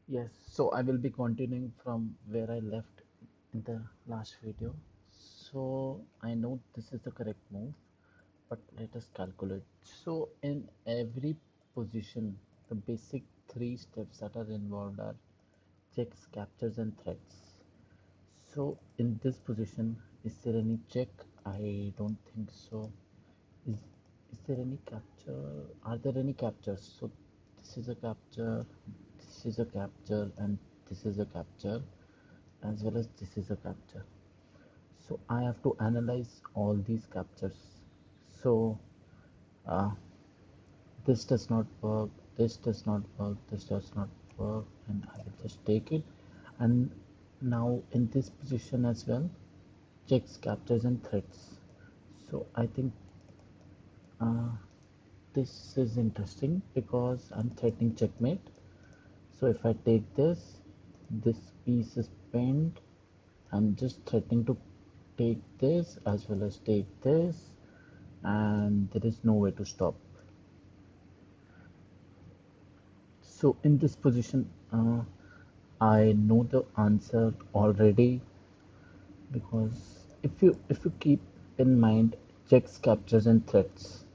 Yes, so I will be continuing from where I left in the last video. So I know this is the correct move, but let us calculate. So in every position, the basic three steps that are involved are checks, captures, and threats. So in this position, is there any check? I don't think so. Is is there any capture? Are there any captures? So this is a capture, this is a capture, and this is a capture, as well as this is a capture. So I have to analyze all these captures. So uh, this does not work, this does not work, this does not work, and I will just take it. And now in this position as well, checks, captures, and threats. So I think uh, this is interesting because I'm threatening checkmate. So if I take this piece is pinned. I'm just threatening to take this as well as take this, and there is no way to stop. So in this position, I know the answer already because if you keep in mind checks, captures, and threats,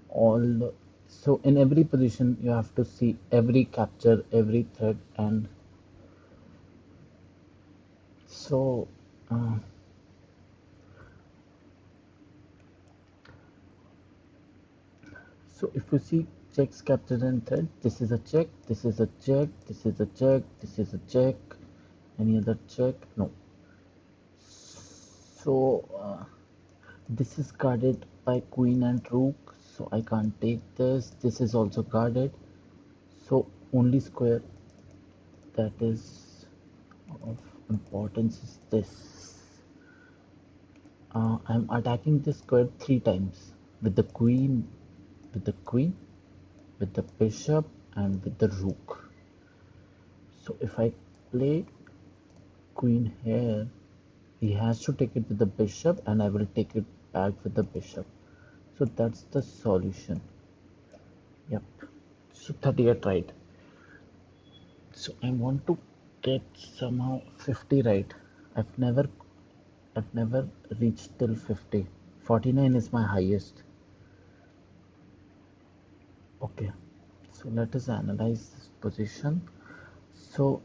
all so in every position you have to see every capture, every thread, and so uh, so if you see checks, captures, and thread, this is a check, this is a check, this is a check, this is a check, any other check? No. So this is guarded by queen and rook, so I can't take this. This is also guarded, so only square that is of importance is this. I'm attacking this square three times with the queen, with the queen, with the bishop, and with the rook. So if I play queen here, he has to take it with the bishop, and I will take it back with the bishop. So that's the solution. Yep. So 38 right. So I want to get somehow 50 right. I've never I've never reached till 50. 49 is my highest. Okay. So let us analyze this position. So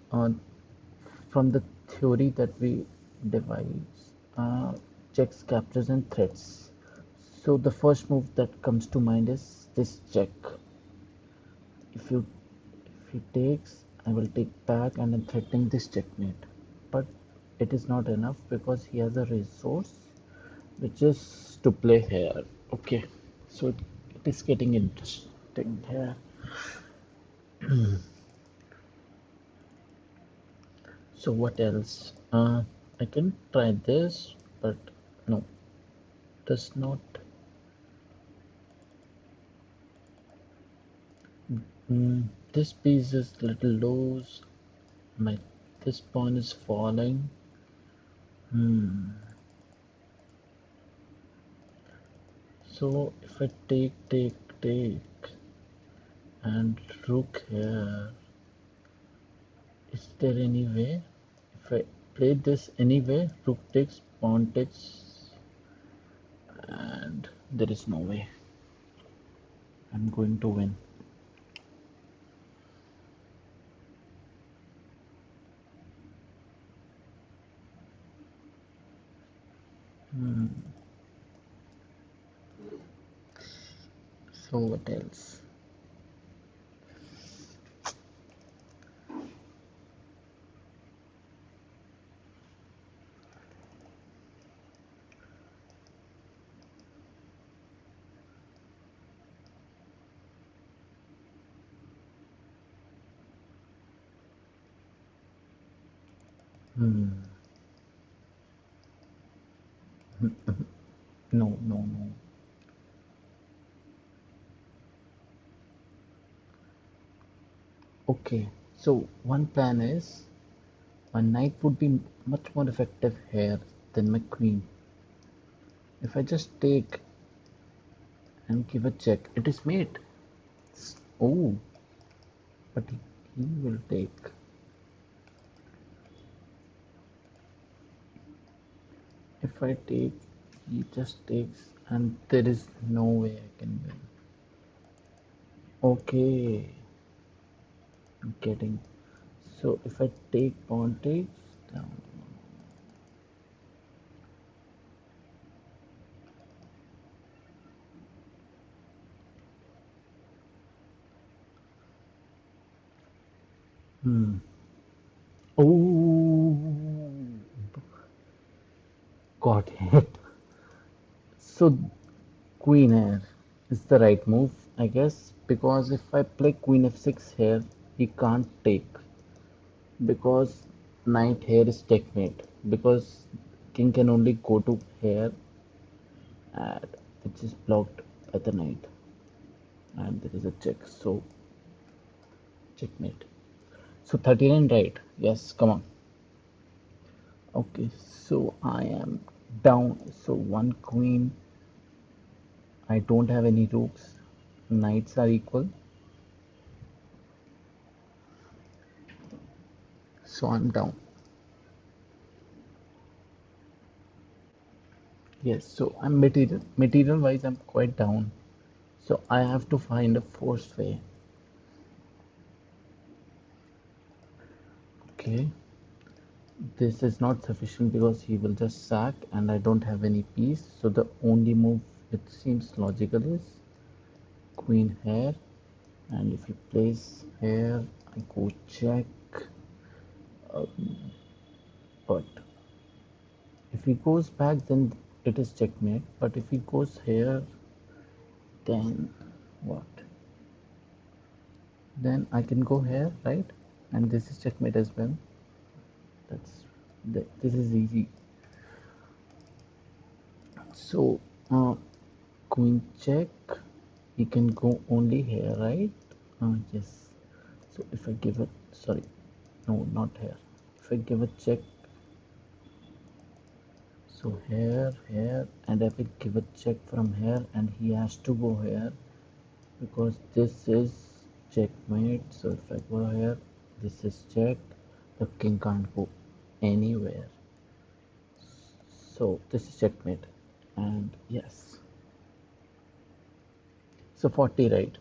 from the theory that we devise, checks, captures, and threats. So the first move that comes to mind is this check. If you if he takes, I will take back and I'm threatening this checkmate. But it is not enough because he has a resource which is to play here. Okay, so it is getting interesting here. So what else? I can try this, but no, does not. This piece is little loose. My this pawn is falling. Hmm. So if I take, and rook here, is there any way? If I play this anyway, rook takes, pawn takes, and there is no way I'm going to win. Hmm. So what else? Hmm. No, no, no. Okay, so one plan is my knight would be much more effective here than my queen. If I just take and give a check, it is mate. Oh, but he will take. if I take, he just takes, and there is no way I can win. Okay, I'm getting. So if I take pawn takes down. Hmm. Oh, got hit. So queen here is the right move, I guess, because if I play queen f6 here, he can't take because knight here is checkmate because king can only go to here and which is blocked by the knight and there is a check, so checkmate. So 39 right? Yes, come on. Okay, so I am down. So one queen. I don't have any rooks. Knights are equal. So I'm down. Yes, so I'm material wise I'm quite down. So I have to find a forced way. Okay. This is not sufficient because he will just sack and I don't have any piece. So the only move which seems logical is queen here. And if he plays here, I go check. But if he goes back, then it is checkmate. But if he goes here, then what? Then I can go here, right? And this is checkmate as well. That's this is easy. So queen check. He can go only here, right? Yes. So if I give it, sorry, no, not here. If I give a check, so here, and I will give a check from here, and he has to go here because this is checkmate. So if I go here, this is check. The king can't go anywhere. So this is checkmate, and yes. So 40, right?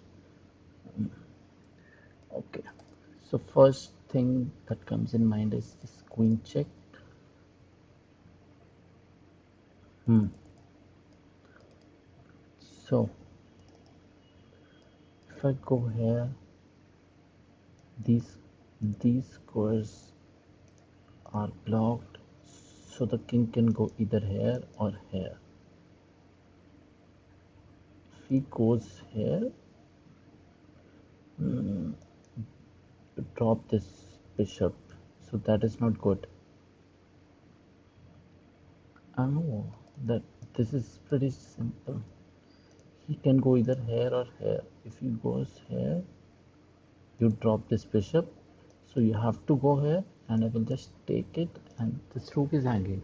Okay. So first thing that comes in mind is this queen check. Hmm. So if I go here, these these squares are blocked, so the king can go either here or here. If he goes here, drop this bishop, so that is not good. I know that this is pretty simple. He can go either here or here. If he goes here, you drop this bishop, so you have to go here, and I will just take it, and this rook is hanging.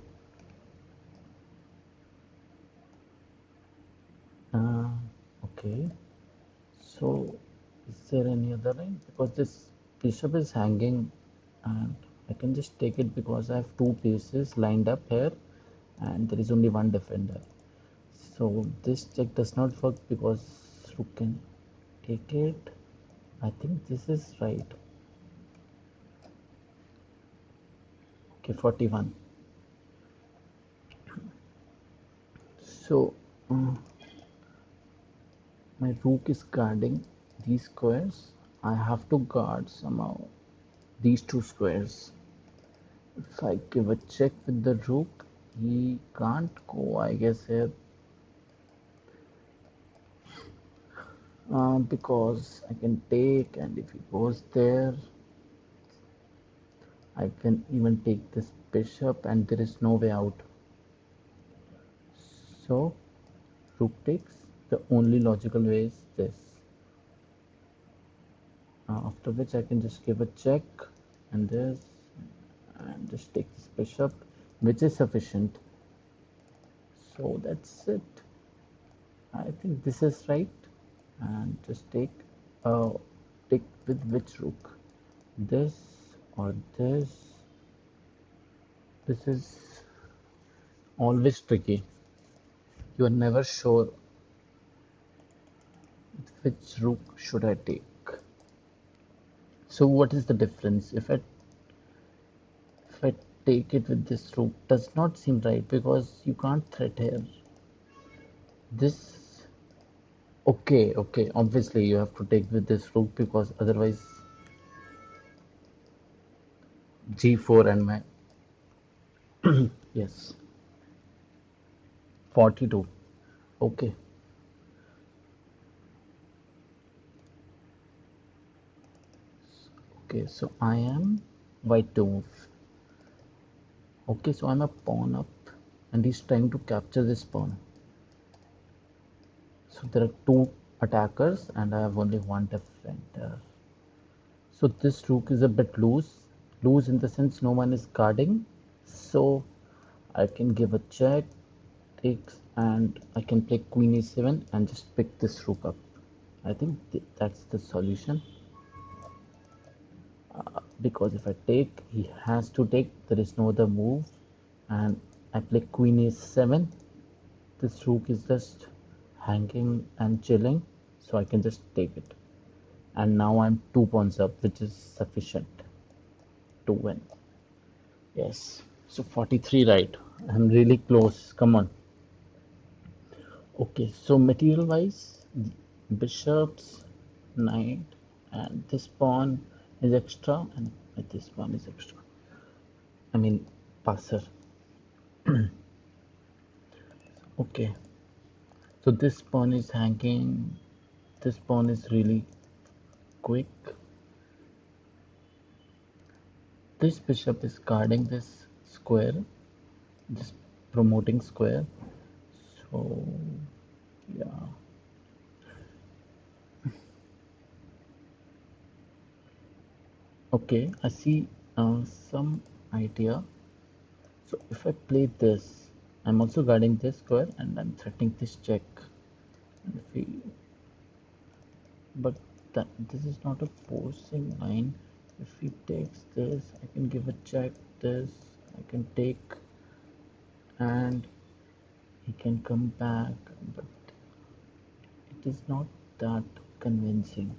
Uh, okay. So, is there any other line? Because this bishop is hanging and I can just take it because I have two pieces lined up here and there is only one defender. So this check does not work because rook can take it. I think this is right. Okay, 41. So my rook is guarding these squares. I have to guard somehow these two squares. If I give a check with the rook, he can't go, I guess, here because I can take, and if he goes there, I can even take this bishop, and there is no way out. So, rook takes. The only logical way is this. After which I can just give a check, and this, and just take this bishop, which is sufficient. So that's it. I think this is right. And just take with which rook? This or this? This is always tricky. You are never sure which rook should I take. So what is the difference? If I take it with this rook, does not seem right because you can't threat here. This okay. Obviously you have to take with this rook because otherwise g4 and my yes 42. Okay, okay. So I am white to move. Okay, so I'm a pawn up, and he's trying to capture this pawn. So there are two attackers, and I have only one defender. So this rook is a bit loose. Loose in the sense no one is guarding. So I can give a check, takes, and I can play queen e7 and just pick this rook up. I think that's the solution. Because if I take, he has to take. There is no other move, and I play queen e7. This rook is just hanging and chilling, so I can just take it. And now I'm 2 pawns up, which is sufficient to win. Yes. So 43, right? I'm really close. Come on. Okay, so material wise, bishops, knight, and this pawn is extra, and this pawn is extra. I mean, passer. Okay, so this pawn is hanging. This pawn is really quick. This bishop is guarding this square, this promoting square. So, yeah. Okay, I see some idea. So if I play this, I'm also guarding this square and I'm threatening this check. And if he, but this is not a forcing line. If he takes this, I can give a check. This I can take, and he can come back, but it is not that convincing.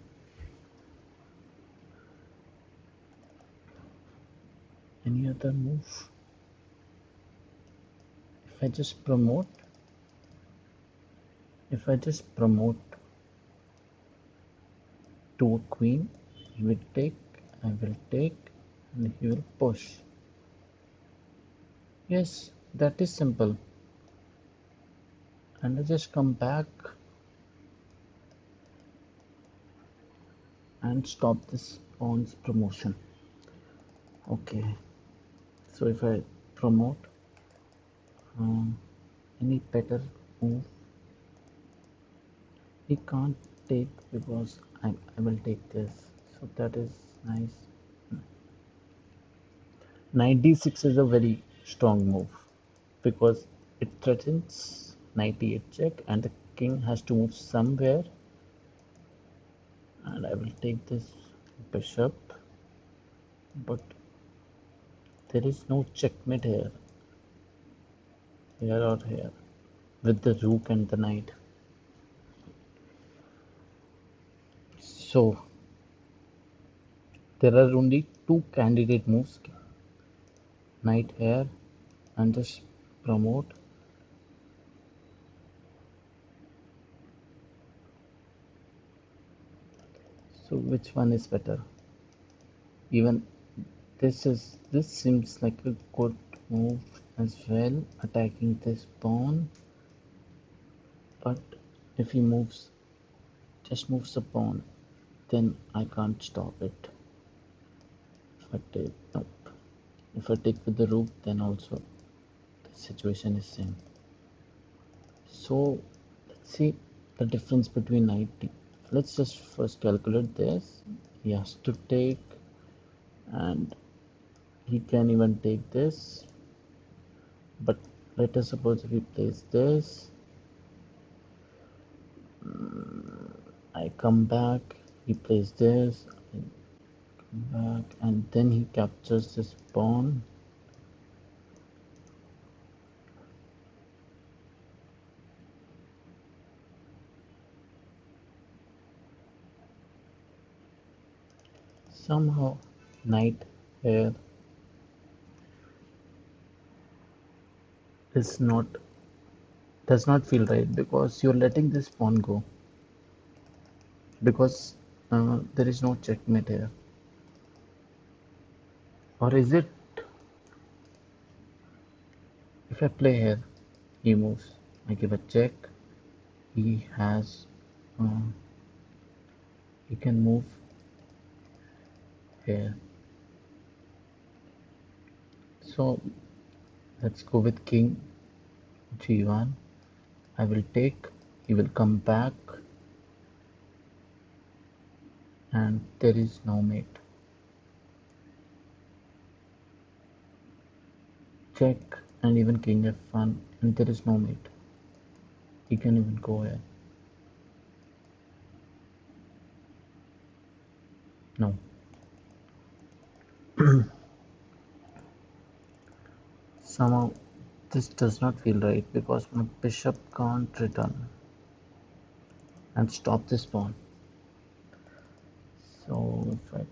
Any other move? If I just promote, if I just promote to a queen, he will take, I will take, and he will push. Yes, that is simple. And I just come back and stop this pawn's promotion. Okay, so if I promote um, any better move, he can't take because I will take this. So that is nice. Knight d6 is a very strong move because it threatens knight e8 check and the king has to move somewhere, and I will take this bishop, but there is no checkmate here or here with the rook and the knight. So there are only two candidate moves, knight here and just promote. So which one is better? Even this seems like a good move as well, attacking this pawn. But if he moves, just moves a pawn, then I can't stop it. If I take, nope. If I take with the rook, then also the situation is same. So let's see the difference between knight. Let's just first calculate this. He has to take, and he can even take this. But let us suppose if he plays this, I come back, he plays this, I come back, and then he captures this pawn. Somehow, knight here is not does not feel right because you're letting this pawn go because there is no checkmate here. Or is it if I play here, he moves, I give a check, he has uh, he can move here. So let's go with king g1. I will take, he will come back, and there is no mate. Check, and even king f1, and there is no mate. He can even go here. No. Somehow this does not feel right because my bishop can't return and stop this pawn. So if I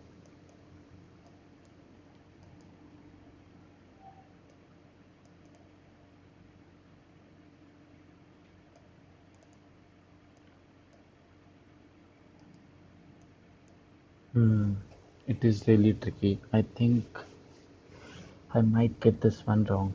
hmm, it is really tricky. I think I might get this one wrong.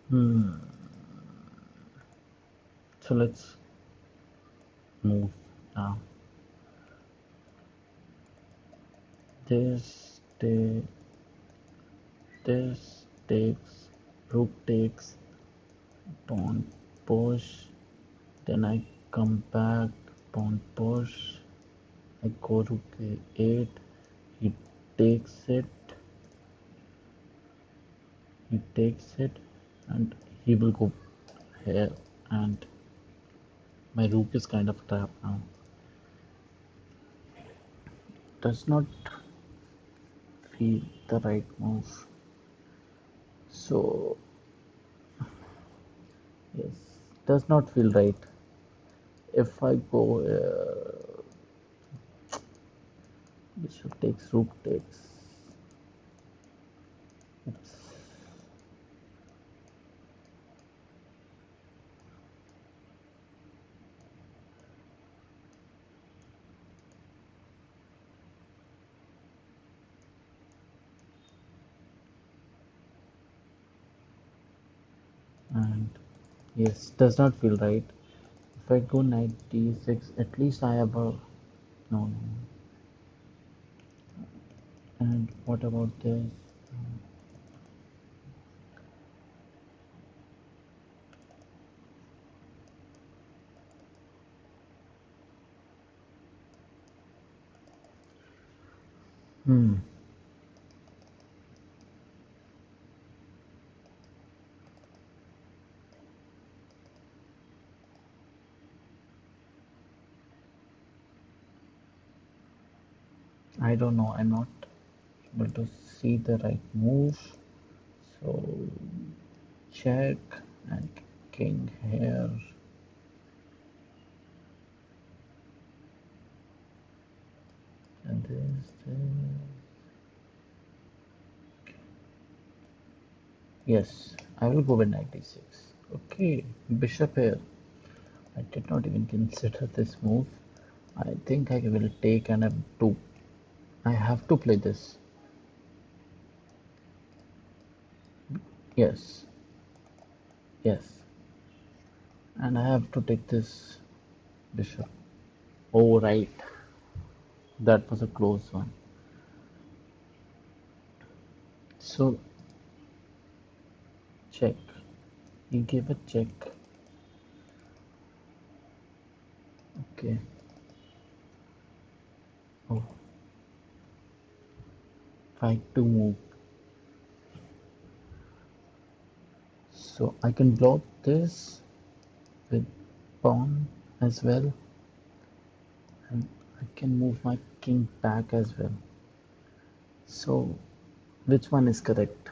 Hmm. So let's move now. This ta- this takes, rook takes, pawn push, then I come back, pawn push, I go rook a8, he takes it, he takes it, and he will go here, and my rook is kind of trapped now. Does not feel the right move. So yes, does not feel right. If I go bishop takes, rook takes. Oops. And yes, does not feel right. If I go knight d6, at least I have a no. And what about this? Hmm. I don't know. I'm not able to see the right move. So check and king here. And this. Yes, I will go with knight d6. Okay, bishop here. I did not even consider this move. I think I will take an f2. I have to play this. Yes, yes. And I have to take this bishop. Oh, right. That was a close one. So, check. He gave a check. Okay. Oh, fight to move. So I can block this with pawn as well. And I can move my king back as well. So, which one is correct?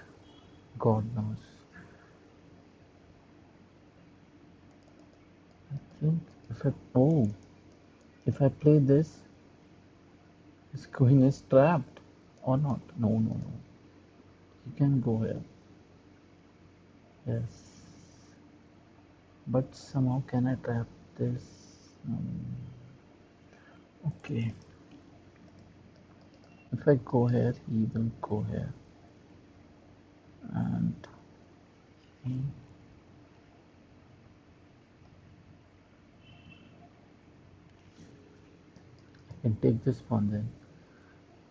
God knows. I think if I play this, his queen is trapped or not. No, no, no. He can go here. Yes. But somehow can I trap this? Okay. If I go here, he will go here. And he can take this pawn then.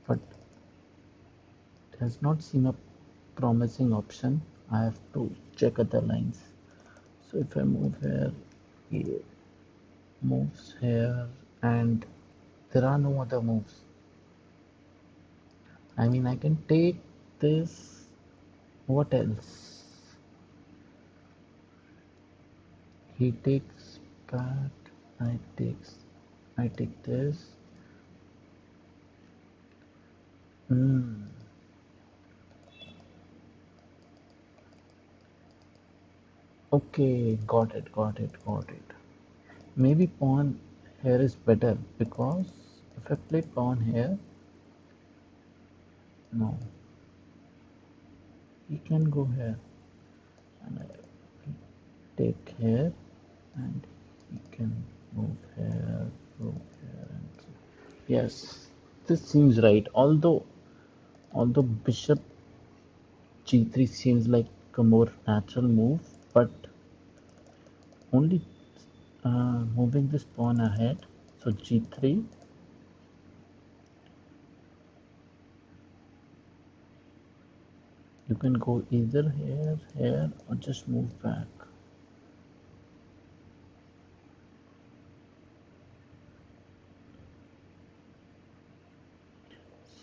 But it does not seem a promising option. I have to check other lines. So if I move here, he moves here, and there are no other moves. I mean, I can take this. What else? He takes that. I takes. I take this. Hmm. Okay, got it, got it, got it. Maybe pawn here is better because if I play pawn here, no, he can go here and I take here and he can move here, move here, and yes, this seems right. Although bishop g3 seems like a more natural move, but only moving this pawn ahead. So g3. You can go either here, here, or just move back.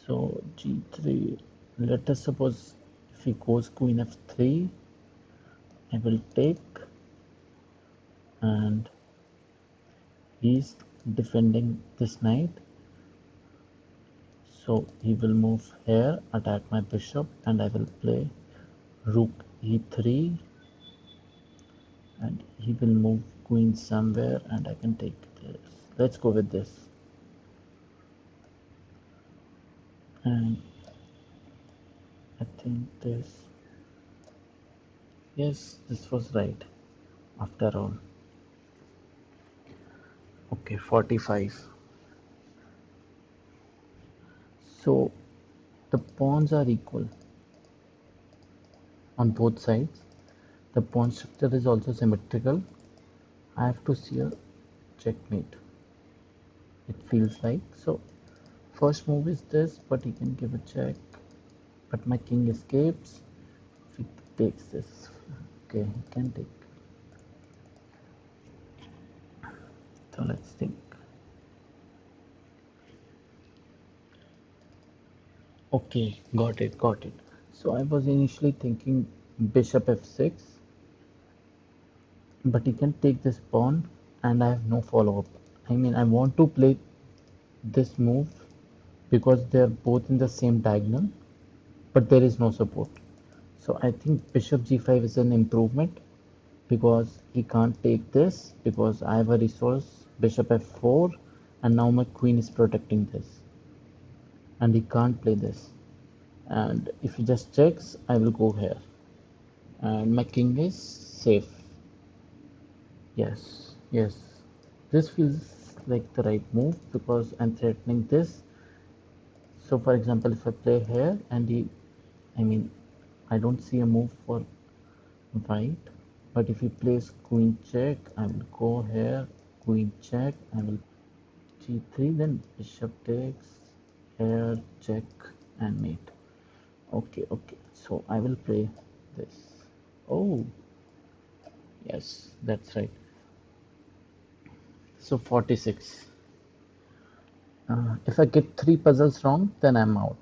So g3, let us suppose if he goes queen f3, I will take, and he's defending this knight. So he will move here, attack my bishop, and I will play rook e3, and he will move queen somewhere, and I can take this. Let's go with this. And I think this, yes, this was right after all. Okay, 45. So the pawns are equal on both sides. The pawn structure is also symmetrical. I have to see a checkmate. It feels like so. First move is this, but he can give a check. But my king escapes. If he takes this, okay, he can take. So let's think. Okay, got it, got it. So I was initially thinking bishop f6, but he can take this pawn, and I have no follow-up. I mean, I want to play this move because they are both in the same diagonal, but there is no support. So I think bishop g5 is an improvement because he can't take this because I have a resource bishop f4, and now my queen is protecting this, and he can't play this. And if he just checks, I will go here, and my king is safe. Yes, yes. This feels like the right move because I'm threatening this. So for example, if I play here and I mean, I don't see a move for white, but if he plays queen check, I will go here, queen check, I will g3, then bishop takes, here, check, and mate. Okay, okay, so I will play this. Oh, yes, that's right. So 46. If I get three puzzles wrong, then I'm out.